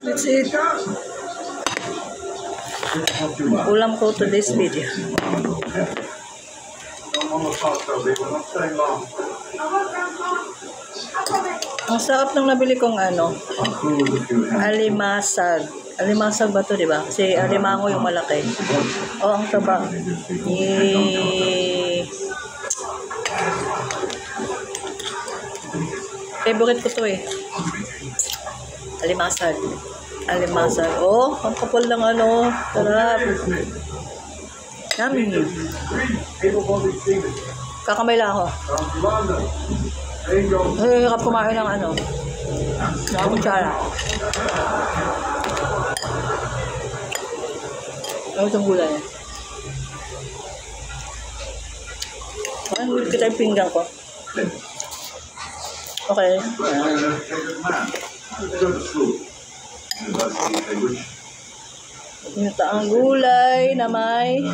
That's it. Ulam ko today's video. Ang sarap ng nabili kong alimasag. Alimasag ba to, di ba? Kasi alimango yung malaki. Oh, ang taba. Favorite ko to eh. Alimasag. Alimasag. Oh, ang kapal ng sarap. Yummy. Kakamay lang ako. Hirap kumain ng kutsara. Ano itong gulay? Parang hulit kita yung pinggan ko. Okay. Ito ang gulay na may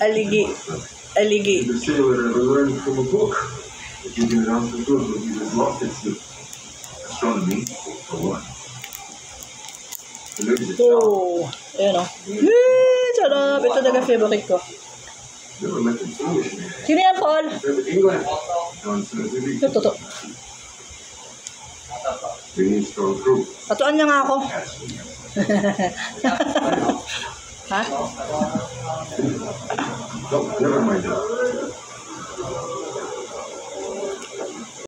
aligi. Aligi. Oh, ayan o. Sarap. Ito talaga favorite ko. Sino yan, Paul? Ito. Patuan niya nga ako. Ha?